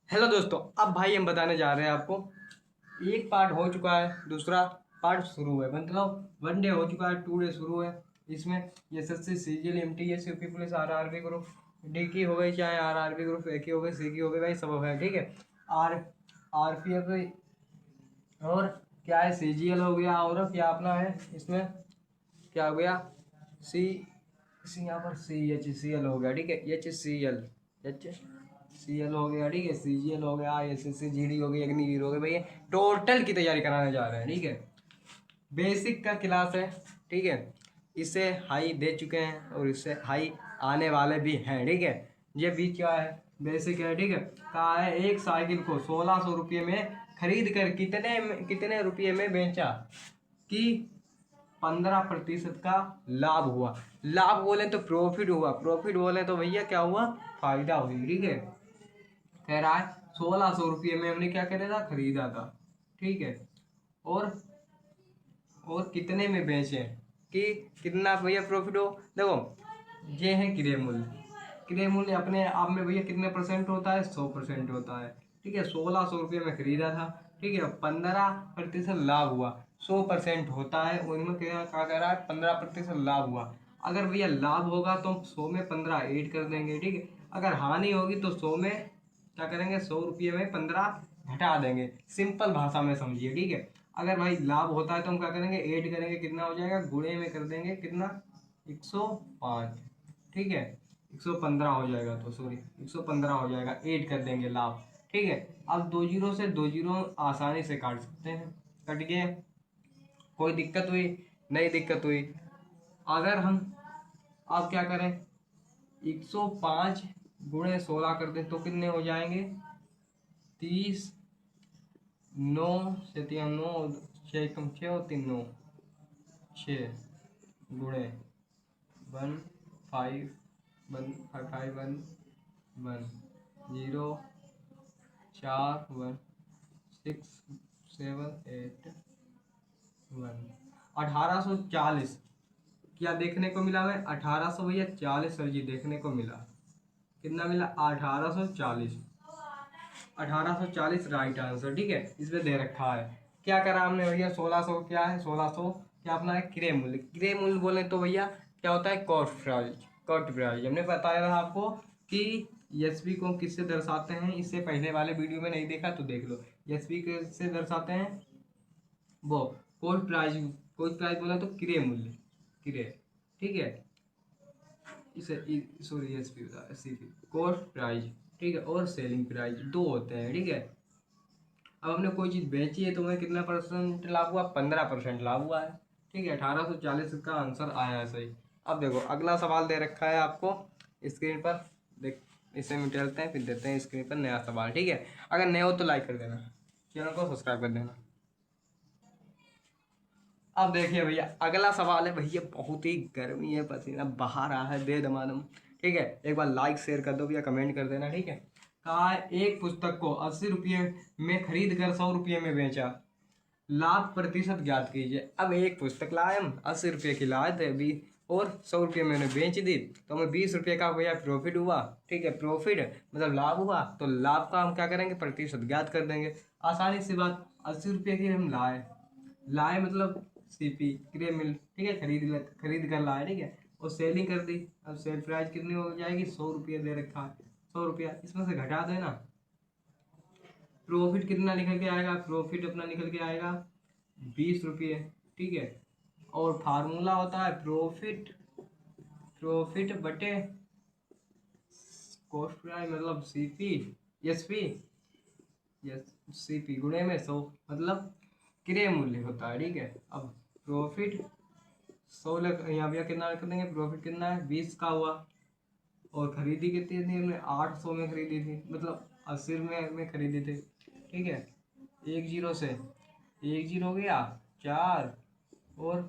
Hello दोस्तों, अब भाई हम बताने जा रहे हैं आपको। एक पार्ट हो चुका है, दूसरा पार्ट शुरू है। मतलब 1 डे हो चुका है, 2 डे शुरू है। इसमें SSC, CGL, MTS, UP police, RRB group D की हो गई, चाहे आरआरबी ग्रुप ए की हो गई, सी की हो गई, भाई सब है। ठीक है। आर आरपीएफ और क्या है, सीजीएल हो गया, और क्या अपना है इसमें, क्या हो गया, सी सी यहाँ पर सी एच सी एल हो गया। ठीक है, एच सी एल हो गया। ठीक है, सी जी एल हो गया, S S C G D हो गई, अग्निवीर हो गई। भैया टोटल की तैयारी कराने जा रहे हैं। ठीक है, बेसिक का क्लास है। ठीक है, इससे हाई दे चुके हैं और इससे हाई आने वाले भी हैं। ठीक है, ये भी क्या है, बेसिक है। ठीक है, कहा है एक साइकिल को 1600 रुपये में खरीद कर कितने कितने रुपये में बेचा कि 15% का लाभ हुआ। लाभ बोले तो प्रॉफिट हुआ, प्रॉफिट बोले तो भैया क्या हुआ, फायदा हुई। ठीक है, कह रहा है 1600 रुपये में हमने क्या करा था, खरीदा था। ठीक है, और और कितने में बेचे कि कितना भैया प्रॉफिट हो। देखो, ये है क्रय मूल्य। क्रय मूल्य अपने आप में भैया कितने परसेंट होता है, 100% होता है। ठीक है, 1600 रुपये में खरीदा था। ठीक है, 15% लाभ हुआ, 100% होता है। उनमें क्या क्या कह रहा है, 15% लाभ हुआ। अगर भैया लाभ होगा तो 100 में 15 ऐड कर देंगे। ठीक है, अगर हानि होगी तो 100 में क्या करेंगे, 100 रुपये में 15 घटा देंगे। सिंपल भाषा में समझिए। ठीक है, अगर भाई लाभ होता है तो हम क्या करेंगे, ऐड करेंगे, कितना हो जाएगा, गुणे में कर देंगे, कितना, 105। ठीक है, 115 हो जाएगा, तो सॉरी 115 हो जाएगा, ऐड कर देंगे लाभ। ठीक है, अब 2 जीरो से 2 जीरो आसानी से काट सकते हैं, कट गए। कोई दिक्कत हुई, नहीं दिक्कत हुई। अगर हम अब क्या करें, 105 गुणे 16 कर दें तो कितने हो जाएंगे, 30, 9 से 3 9, 6 कम 6 और 3 9, 6 गुणे 1 5 1 5 1 1 0 4 1 6 7 8 1 1840। क्या देखने को मिला हमें, 1800 भैया 40 सर जी देखने को मिला। कितना मिला, 1840। 1840 राइट आंसर। ठीक है, इसमें दे रखा है। क्या करा हमने भैया, 1600 क्या है, 1600 क्या अपना है, क्रय मूल्य। क्रय मूल्य बोले तो भैया क्या होता है, कॉस्ट प्राइस। कॉस्ट प्राइस हमने बताया था आपको कि एसपी को किससे दर्शाते हैं। इससे पहले वाले वीडियो में नहीं देखा तो देख लो। एसपी किससे दर्शाते हैं, वो कॉस्ट प्राइस। कॉस्ट प्राइस बोला तो क्रय मूल्य, क्रय। ठीक है, इसे सॉरी एसपी बता, सीपी कॉस्ट प्राइस। ठीक है, और सेलिंग प्राइस, दो होते हैं। ठीक है, अब हमने कोई चीज़ बेची है तो हमें कितना परसेंट लाभ हुआ, 15% लाभ हुआ है। ठीक है, 1840 का आंसर आया है सही। अब देखो अगला सवाल दे रखा है आपको स्क्रीन पर, देख इसे मिटाते हैं, फिर देते हैं स्क्रीन पर नया सवाल। ठीक है, अगर नए हो तो लाइक कर देना, चैनल को सब्सक्राइब कर देना। अब देखिए भैया अगला सवाल है, भैया बहुत ही गर्मी है, पसीना बहा रहा है बेदमादम। ठीक है, एक बार लाइक शेयर कर दो भैया, कमेंट कर देना। ठीक है, कहा है एक पुस्तक को 80 रुपये में खरीद कर 100 रुपये में बेचा, लाभ प्रतिशत ज्ञात कीजिए। अब एक पुस्तक लाए हम, 80 रुपये की लाए थे अभी, और 100 रुपये मैंने बेच दी, तो हमें 20 रुपये का भैया प्रॉफिट हुआ। ठीक है, प्रॉफिट मतलब लाभ हुआ, तो लाभ का हम क्या करेंगे, प्रतिशत ज्ञात कर देंगे। आसानी सी बात, 80 रुपये की हम लाए, लाए मतलब सीपी क्रय मिल। ठीक है, खरीद कर लाए। ठीक है, और सेलिंग कर दी। अब सेल प्राइस कितनी हो जाएगी, 100 रुपये दे रखा है, 100 रुपया इसमें से घटा देना, प्रॉफिट कितना निकल के आएगा, प्रॉफिट अपना निकल के आएगा 20 रुपये। ठीक है, और फार्मूला होता है प्रॉफिट, प्रॉफिट बटे कॉस्ट प्राइस मतलब सीपी, एसपी, यस सीपी गुणे में 100 मतलब क्रय मूल्य होता है। ठीक है, अब प्रॉफिट 100 लग, यहाँ भैया कितना रख देंगे, प्रॉफिट कितना है, 20 का हुआ। और खरीदी कितनी थी हमने, 800 में खरीदी थी, मतलब 80 में खरीदी थी। ठीक है, एक जीरो से एक जीरो हो गया, 4 और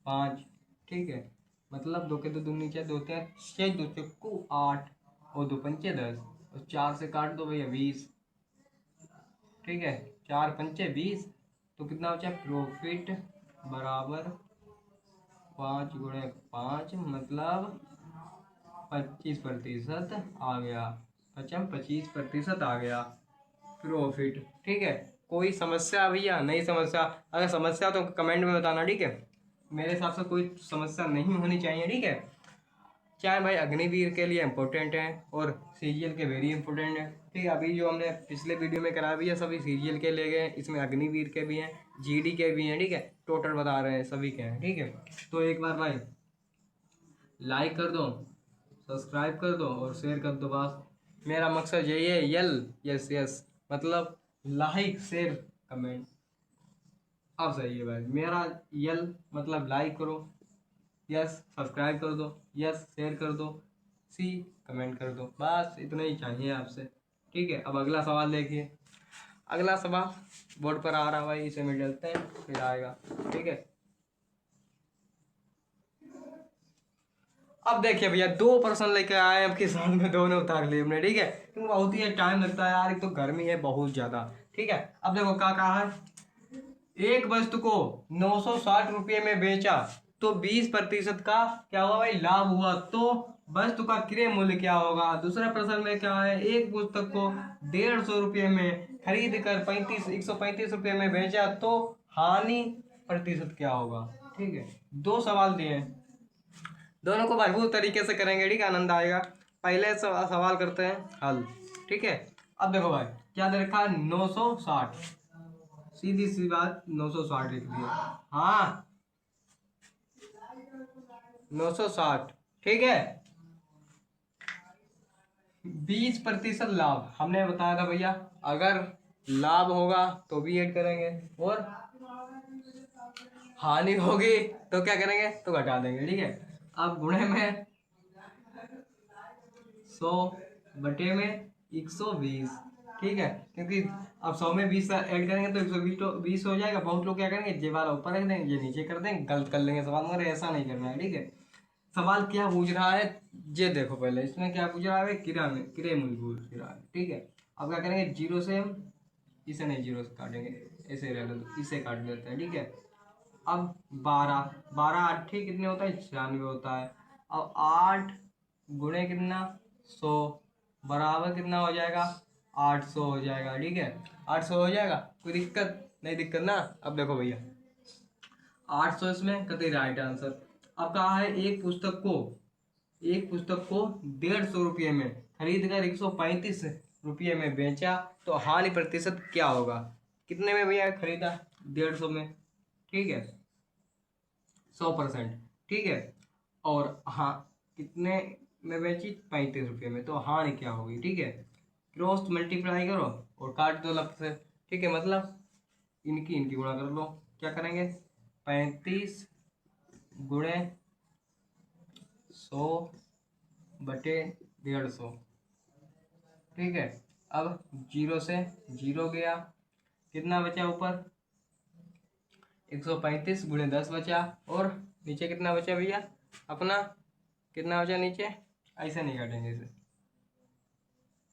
5। ठीक है, मतलब दो के दो दूनी चार, दो तीन 6, दो चक्कू 8, और दो पंचे 10, और 4 से काट दो भैया 20। ठीक है, 4 पंचे 20, तो कितना बचा, प्रॉफिट बराबर 5 गुणे 5 मतलब 25% आ गया। अच्छा, 25% आ गया। प्रॉफिट। ठीक है, कोई समस्या भैया? नहीं समस्या। अगर समस्या तो कमेंट में बताना, ठीक है। मेरे हिसाब से कोई समस्या नहीं होनी चाहिए, ठीक है। चाहे भाई अग्निवीर के लिए इम्पोर्टेंट है और सीजीएल के वेरी इंपॉर्टेंट है, ठीक है। अभी जो हमने पिछले वीडियो में करा भी है सभी सीजीएल के ले गए, इसमें अग्निवीर के भी हैं, जीडी के भी हैं, ठीक है। टोटल बता रहे हैं, सभी के हैं, ठीक है। तो एक बार भाई लाइक कर दो, सब्सक्राइब कर दो और शेयर कर दो। बस मेरा मकसद यही है, यस यस मतलब लाइक शेयर कमेंट। अब सही है भाई, मेरा यल मतलब लाइक करो, यस सब्सक्राइब कर दो, यस शेयर कर दो, सी कमेंट कर दो। बस इतना ही चाहिए आपसे, ठीक है। अब अगला सवाल देखिए। अगला सवाल बोर्ड पर आ रहा भाई, इसे मिल लेते हैं फिर आएगा, ठीक है। अब देखिए भैया, 2% लेके आए अब किसान में, दोनों उतार लिए हमने, ठीक है। क्योंकि बहुत ही टाइम लगता है यार, एक तो गर्मी है बहुत ज्यादा, ठीक है। अब देखो क्या कहा है, एक वस्तु को 960 रुपये में बेचा तो 20% का क्या हुआ भाई, लाभ हुआ। तो वस्तु का क्रय मूल्य क्या होगा। दूसरा प्रश्न में क्या है, एक पुस्तक को 150 रुपये में खरीद कर 135 रुपये में बेचा तो हानि प्रतिशत क्या होगा। ठीक है, दो सवाल दिए हैं, दोनों को भरपूर तरीके से करेंगे, ठीक है, आनंद आएगा। पहले सवाल करते हैं हल, ठीक है। अब देखो भाई क्या दे रखा है, 960, सीधी सी बात 960 लिख दिया। हाँ 960, ठीक है। 20% लाभ हमने बताया था भैया, अगर लाभ होगा तो भी ऐड करेंगे और हानि होगी तो क्या करेंगे, तो घटा देंगे, ठीक है। अब गुणे में 100 बटे में 120, ठीक है। क्योंकि अब 100 में 20 ऐड करेंगे तो 120 तो 20 हो जाएगा। बहुत लोग क्या करेंगे, ये वाला ऊपर रख देंगे, ये नीचे कर देंगे, गलत कर लेंगे सवाल, मगर ऐसा नहीं करना है, ठीक है। सवाल क्या पूछ रहा है, ये देखो पहले इसमें क्या पूछ रहा है, क्रय मूल्य पूछ रहा है, ठीक है। अब क्या करेंगे, जीरो से हम इसे नहीं जीरो से काटेंगे, ऐसे रह लो, इसे काट देते हैं, ठीक है। अब 12 12 8 कितने होता है, 96 होता है। अब 8 गुणे कितना, 100 बराबर कितना हो जाएगा, 800 हो जाएगा, ठीक है। 800 हो जाएगा, कोई दिक्कत नहीं, दिक्कत ना। अब देखो भैया 800 इसमें कतई राइट आंसर। अब कहा है एक पुस्तक को 150 रुपये में खरीद कर 135 रुपये में बेचा तो हानि प्रतिशत क्या होगा। कितने में भैया खरीदा, 150 में, ठीक है, 100%, ठीक है। और हाँ कितने में बेची, 35 रुपये में, तो हानि क्या होगी, ठीक है। क्रॉस मल्टीप्लाई करो और काट दो लफ्ज से, ठीक है। मतलब इनकी गुणा कर लो, क्या करेंगे, 35 गुणे 100 बटे 150, ठीक है। अब जीरो से जीरो गया, कितना बचा ऊपर, 135 गुणे 10 बचा, और नीचे कितना बचा भैया अपना, कितना बचा नीचे, ऐसे नहीं काटेंगे इसे,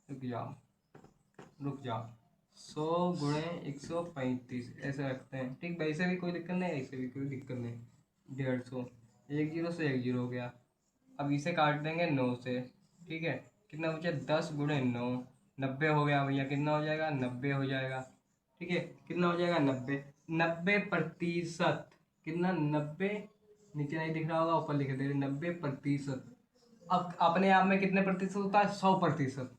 रुक जाओ 100 गुणे 135 ऐसे रखते हैं, ठीक भाई। ऐसे भी कोई दिक्कत नहीं, ऐसे भी कोई दिक्कत नहीं, 150, एक जीरो से एक जीरो हो गया। अब इसे काट देंगे 9 से, ठीक है। कितना बचा, 10 गुणे 9, 90 हो गया भैया, कितना हो जाएगा, 90 हो जाएगा, ठीक है। कितना हो जाएगा, 90, 90%, कितना, 90, नीचे नहीं दिख रहा होगा, ऊपर लिख दे 90%। अब अपने आप में कितने प्रतिशत होता है, 100%,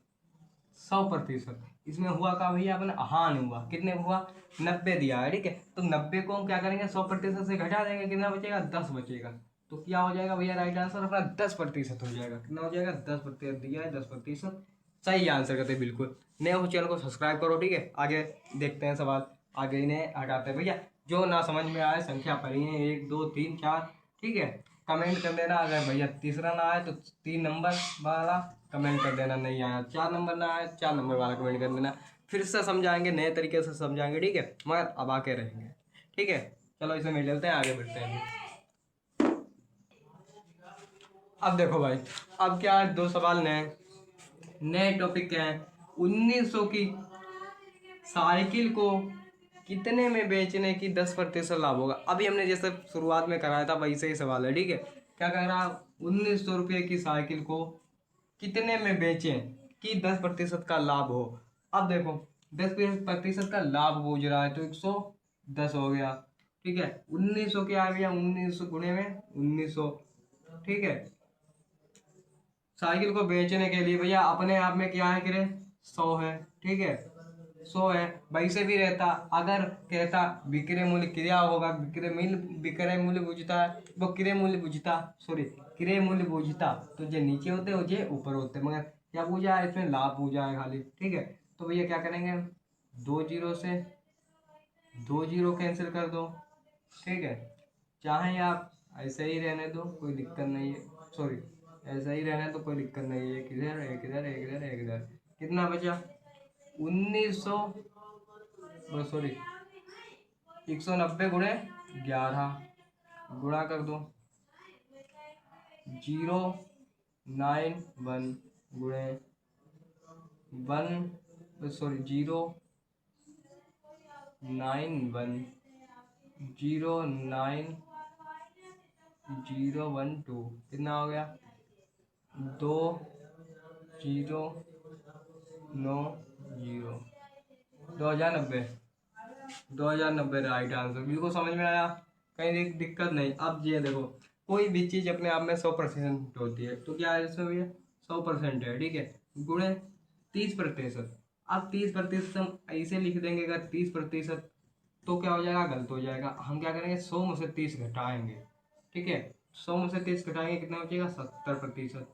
100%। इसमें हुआ का भैया अपना हानि हुआ, कितने हुआ, 90 दिया है, ठीक है। तो 90 को हम क्या करेंगे, 100% से घटा देंगे, कितना बचेगा, 10 बचेगा। तो क्या हो जाएगा भैया, राइट आंसर अपना 10% हो जाएगा। कितना हो जाएगा, 10% दिया है, 10% सही आंसर करते हैं बिल्कुल। नए हो चैनल को सब्सक्राइब करो, ठीक है। आगे देखते हैं सवाल, आगे इन्हें हटाते हैं भैया। जो ना समझ में आए संख्या पढ़ी है 1 2 3 4, ठीक है। कमेंट कर देना, अगर भैया तीसरा ना आए तो 3 नंबर वाला कमेंट कर देना, नहीं आया 4 नंबर ना आया 4 नंबर वाला कमेंट कर देना। फिर से समझाएंगे, नए तरीके से समझाएंगे, ठीक है, मगर अब आके रहेंगे, ठीक है। चलो इसे मिल लेते हैं, आगे बढ़ते हैं। अब देखो भाई, अब क्या है, दो सवाल नए टॉपिक क्या है, 1900 की साइकिल को कितने में बेचने की 10% लाभ होगा। अभी हमने जैसे शुरुआत में कराया था वैसे ही सवाल है, ठीक है। क्या कह रहा, 1900 रुपये की साइकिल को कितने में बेचें कि 10% का लाभ हो। अब देखो 10% का लाभ बूझ रहा है तो 110 हो गया। ठीक है, 1900 क्या आ गया, 1900 गुणे में 1900। ठीक है, साइकिल को बेचने के लिए भैया अपने आप में क्या है क्रय, 100 है। ठीक है, 100 है, वैसे भी रहता अगर कहता विक्रय मूल्य क्रिया होगा, विक्रय मूल्य बुझता है वो क्रय मूल्य बुझता, सॉरी क्रय मूल्य बुझता, तो जो नीचे होते वो जो ऊपर होते, मगर क्या पूछा है इसमें, लाभ पूछा है खाली। ठीक है, तो भैया क्या करेंगे, 2 जीरो से 2 जीरो कैंसिल कर दो। ठीक है, चाहे आप ऐसे ही रहने दो कोई दिक्कत नहीं है, सॉरी ऐसा ही रहने तो कोई दिक्कत नहीं है, एक इधर एक इधर एक इधर एक इधर, कितना बचा 1900, सॉरी 190 गुणे 11 गुणा कर दो, 091 गुणे 1, सॉरी 091 09012 कितना हो गया, 2090, 2090, 2090 राइट आंसर। बिल्कुल समझ में आया, कहीं दिक्कत नहीं। अब ये देखो, कोई भी चीज अपने आप में 100% होती है, तो क्या है इसमें भैया 100% है। ठीक है, गुणे 30%। अब 30% हम ऐसे लिख देंगे, अगर 30% तो क्या हो जाएगा, गलत हो जाएगा। हम क्या करेंगे, 100 में से 30 घटाएंगे। ठीक है, 100 में से 30 घटाएंगे, कितना बचेगा 70%,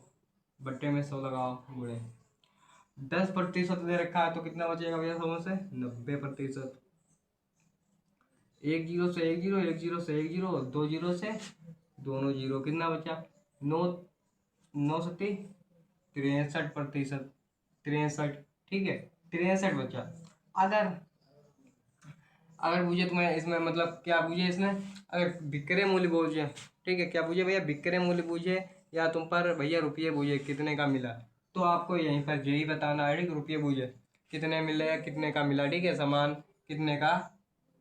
बट्टे में 100 लगाओ, गुणे 10% दे रखा है तो कितना बचेगा भैया, 100 में से 90%। एक जीरो से एक जीरो, एक जीरो से एक जीरो, 2 जीरो से दोनों जीरो, कितना बचा, 9 9 सत्ती 63%, 63। ठीक है, 63 बचा। अगर अगर पूछे तुम्हें इसमें मतलब क्या पूछे इसमें, अगर विक्रय मूल्य पूछे, ठीक है क्या पूछे भैया, विक्रय मूल्य पूछे या तुम पर भैया रुपये पूछे कितने का मिला, तो आपको यहीं पर यही बताना है कि रुपये पूछे कितने मिले या कितने का मिला। ठीक है, सामान कितने का,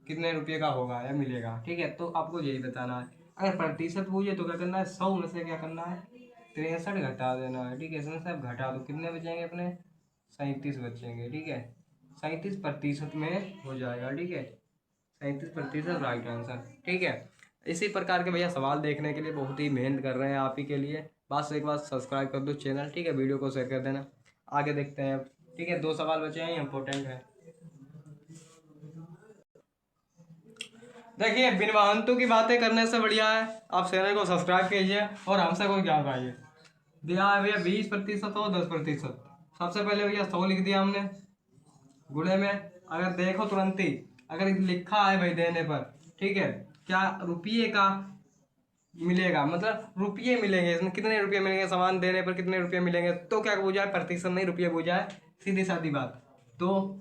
कितने रुपये का होगा या मिलेगा। ठीक है, तो आपको यही बताना है। अगर प्रतिशत पूछे तो क्या करना है, 100 में से क्या करना है, 63 घटा देना है। ठीक है, इसमें से आप घटा दो, कितने बचेंगे अपने, 37 बचेंगे। ठीक है, 37% में हो जाएगा। ठीक है, 37% राइट आंसर। ठीक है, इसी प्रकार के भैया सवाल देखने के लिए बहुत ही मेहनत कर रहे हैं आप ही के लिए, बस एक बार सब्सक्राइब कर दो चैनल। ठीक है, वीडियो को शेयर कर देना, आगे देखते हैं। ठीक है, 2 सवाल बचे हैं, इंपॉर्टेंट है। देखिए, बिन वाहनों की बातें करने से बढ़िया है आप चैनल को सब्सक्राइब कीजिए और हमसे कोई ज्ञान पाइए। दिया है भैया 20% और 10%। सबसे पहले भैया 100 लिख दिया हमने, गुणे में अगर देखो तुरंत ही, अगर लिखा है भाई देने पर, ठीक है क्या रुपये का मिलेगा, मतलब रुपये मिलेंगे, इसमें कितने रुपये मिलेंगे, सामान देने पर कितने रुपये मिलेंगे, तो क्या पूछा है, प्रतिशत नहीं रुपये पूछा है, सीधी सादी बात। तो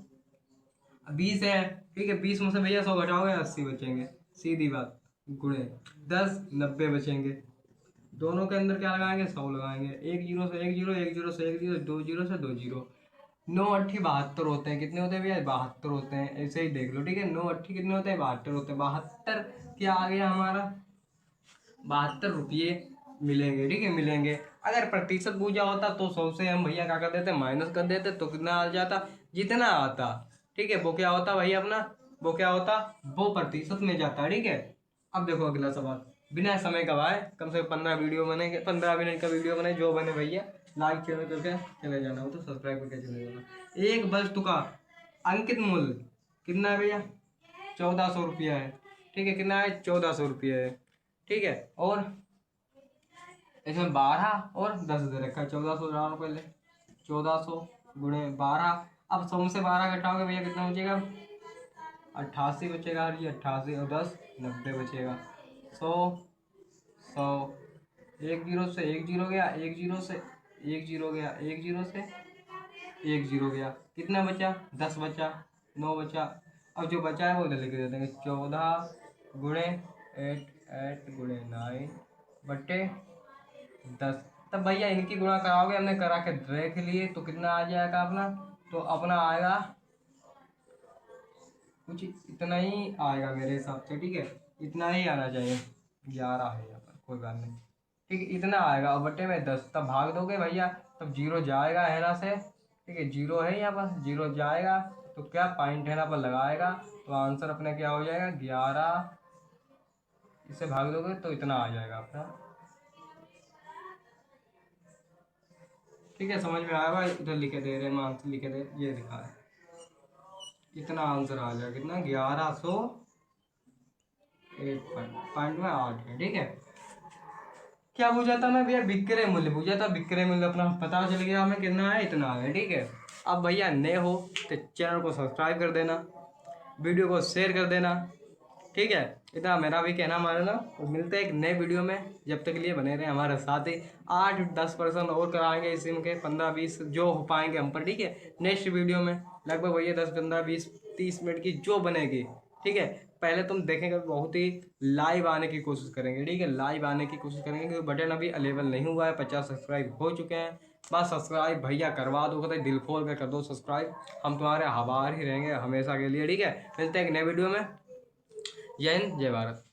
20 है, ठीक है 20 में से भैया 100 घटाओगे 80 बचेंगे, सीधी बात, गुणे 10 90 बचेंगे। दोनों के अंदर क्या लगाएंगे, 100 लगाएंगे, एक जीरो से एक जीरो, एक जीरो से एक जीरो, 2 जीरो से 2 जीरो, 9 8 72 होते हैं। कितने होते हैं भैया, 72 होते हैं, ऐसे ही देख लो। ठीक है, 9 8 कितने होते हैं, 72 होते हैं। 72 क्या आ गया हमारा, 72 रुपये मिलेंगे। ठीक है, मिलेंगे। अगर प्रतिशत पूछा होता तो 100 से हम भैया क्या कर देते, माइनस कर देते, तो कितना आ जाता, जितना आता। ठीक है, वो क्या होता भाई अपना, वो क्या होता, वो प्रतिशत में जाता। ठीक है, अब देखो अगला सवाल, बिना समय गवाए कम से कम 15 वीडियो बनेंगे, 15 मिनट का वीडियो बने, जो बने भैया लाइक चैनल करके चले जाना हो तो सब्सक्राइब करके चले जाना। एक वस्तु का अंकित मूल्य कितना है भैया, 1400 रुपया है। ठीक है, कितना है, 1400 रुपया है। ठीक है, और इसमें 12 और 10 दे रखा है, 1400 डालो पहले, 1400 गुणे 12। अब 100 से 12 घटाओगे भैया कितना बचेगा, 88 बचेगा जी, 88 और 10 90 बचेगा। 100 100, एक जीरो से एक जीरो गया, एक जीरो से एक जीरो गया, एक जीरो से एक जीरो गया, कितना बचा, 10 बचा, 9 बचा। अब जो बचा है वो इधर लिख देते हैं, 14 गुणे 8 गुणे 9 बट्टे 10। तब भैया इनकी गुणा कराओगे, हमने करा के देख लिए, तो कितना आ जाएगा अपना, तो अपना आएगा कुछ इतना ही आएगा मेरे हिसाब से। ठीक है, इतना ही आना चाहिए, 11 है यहाँ पर, कोई बात नहीं। ठीक है, इतना आएगा, और बट्टे में 10, तब भाग दोगे भैया, तब जीरो जाएगा है ना से। ठीक है, जीरो है यहाँ पर, जीरो जाएगा तो तो क्या पॉइंट है ना पर लगाएगा तो आंसर अपने क्या हो जाएगा 11, इसे भाग दोगे तो इतना आ जाएगा अपना। ठीक है, समझ में आएगा। इधर लिखे दे रहे हैं, आंसर लिखे दे, ये दिखा है, इतना आंसर आ जाएगा, कितना 1108 में 8 है। ठीक है, क्या पूछा था मैं भैया, विक्रय मूल्य पूछा था। विक्रय मूल्य अपना पता चल गया हमें कितना है, इतना है। ठीक है, अब भैया नए हो तो चैनल को सब्सक्राइब कर देना, वीडियो को शेयर कर देना। ठीक है, इतना मेरा भी कहना मानना। तो मिलते हैं एक नए वीडियो में, जब तक के लिए बने रहे हमारे साथ ही। 8-10% और कराएंगे इसी के, 15-20 जो हो पाएंगे हम पर। ठीक है, नेक्स्ट वीडियो में लगभग भैया 10-15-20-30 मिनट की जो बनेगी। ठीक है, पहले तुम देखेंगे बहुत ही लाइव आने की कोशिश करेंगे। ठीक है, लाइव आने की कोशिश करेंगे क्योंकि बटन अभी अवेलेबल नहीं हुआ है। 50 सब्सक्राइब हो चुके हैं, बस सब्सक्राइब भैया करवा दो, कहते दिल खोल कर दो सब्सक्राइब, हम तुम्हारे आभार ही रहेंगे हमेशा के लिए। ठीक है, मिलते हैं एक नए वीडियो में। जय हिंद, जय भारत।